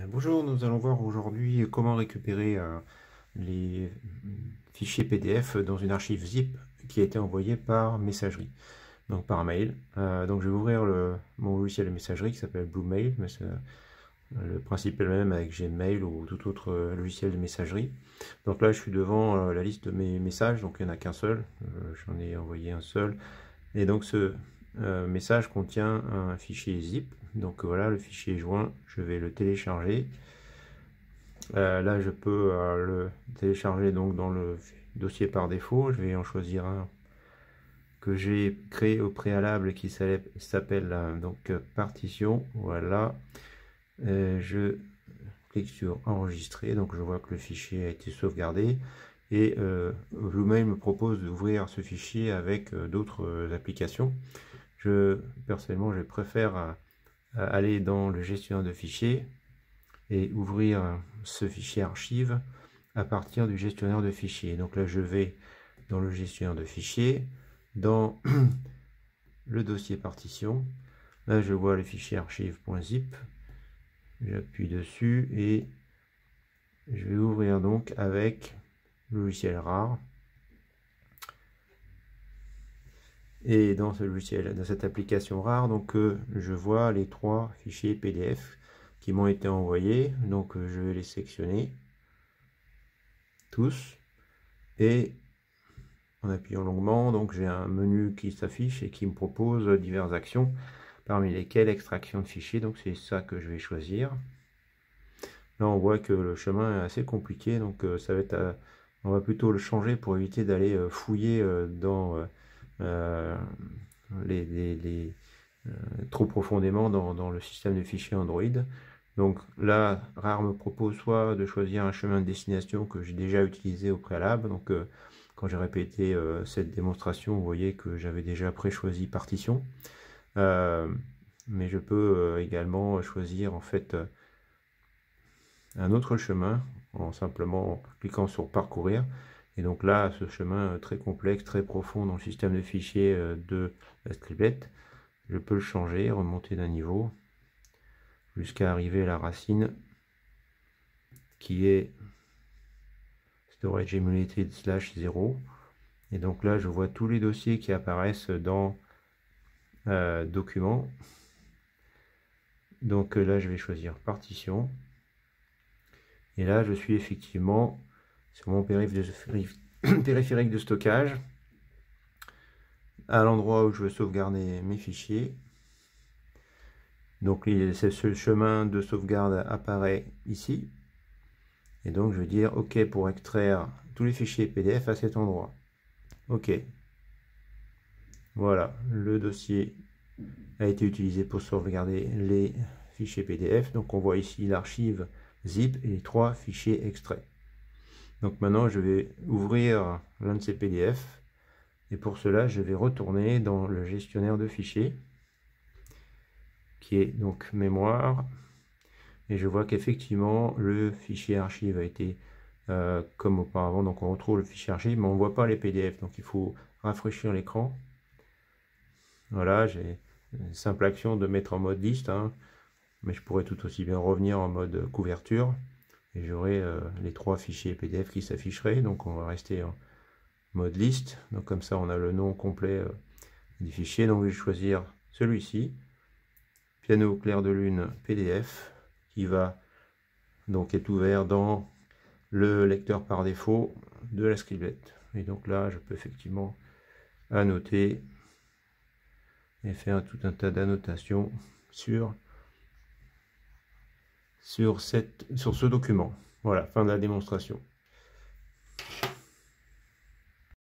Bonjour, nous allons voir aujourd'hui comment récupérer les fichiers PDF dans une archive zip qui a été envoyée par messagerie, donc par mail. Donc je vais ouvrir mon logiciel de messagerie qui s'appelle Bluemail, mais le principe est le même avec Gmail ou tout autre logiciel de messagerie. Donc là je suis devant la liste de mes messages, donc il n'y en a qu'un seul, j'en ai envoyé un seul. Et donc ce message contient un fichier zip, donc voilà le fichier joint, je vais le télécharger. Là je peux le télécharger donc dans le dossier par défaut. Je vais en choisir un que j'ai créé au préalable qui s'appelle donc partition. Voilà, je clique sur enregistrer, donc je vois que le fichier a été sauvegardé et Bluemail me propose d'ouvrir ce fichier avec d'autres applications. Personnellement je préfère aller dans le gestionnaire de fichiers et ouvrir ce fichier archive à partir du gestionnaire de fichiers. Donc là je vais dans le gestionnaire de fichiers, dans le dossier partition. Là je vois le fichier archive.zip, j'appuie dessus et je vais ouvrir donc avec le logiciel rare. Et dans ce logiciel, dans cette application rare, donc je vois les trois fichiers PDF qui m'ont été envoyés. Donc je vais les sélectionner tous et en appuyant longuement, donc j'ai un menu qui s'affiche et qui me propose diverses actions, parmi lesquelles extraction de fichiers. Donc c'est ça que je vais choisir. Là on voit que le chemin est assez compliqué, donc ça va être on va plutôt le changer pour éviter d'aller fouiller dans trop profondément dans le système de fichiers Android. Donc là, Rare me propose soit de choisir un chemin de destination que j'ai déjà utilisé au préalable. Donc quand j'ai répété cette démonstration, vous voyez que j'avais déjà pré-choisi partition. Mais je peux également choisir en fait un autre chemin en simplement cliquant sur parcourir. Et donc là, ce chemin très complexe, très profond dans le système de fichiers de la scriptlette, je peux le changer, remonter d'un niveau jusqu'à arriver à la racine qui est storage emulated /0. Et donc là je vois tous les dossiers qui apparaissent dans documents. Donc là je vais choisir partition et là je suis effectivement sur mon périphérique de stockage à l'endroit où je veux sauvegarder mes fichiers. Donc ce chemin de sauvegarde apparaît ici. Et donc je vais dire OK pour extraire tous les fichiers PDF à cet endroit. OK. Voilà, le dossier a été utilisé pour sauvegarder les fichiers PDF. Donc on voit ici l'archive zip et les trois fichiers extraits. Donc maintenant je vais ouvrir l'un de ces PDF. Et pour cela je vais retourner dans le gestionnaire de fichiers qui est donc mémoire. Et je vois qu'effectivement le fichier archive a été comme auparavant, donc on retrouve le fichier archive mais on ne voit pas les PDF, donc il faut rafraîchir l'écran. Voilà, j'ai une simple action de mettre en mode liste, hein, mais je pourrais tout aussi bien revenir en mode couverture et j'aurai les trois fichiers PDF qui s'afficheraient. Donc on va rester en mode liste, donc comme ça on a le nom complet du fichier. Donc je vais choisir celui-ci, piano clair de lune PDF, qui va donc être ouvert dans le lecteur par défaut de la scriptlette. Et donc là je peux effectivement annoter et faire tout un tas d'annotations sur ce document. Voilà, fin de la démonstration.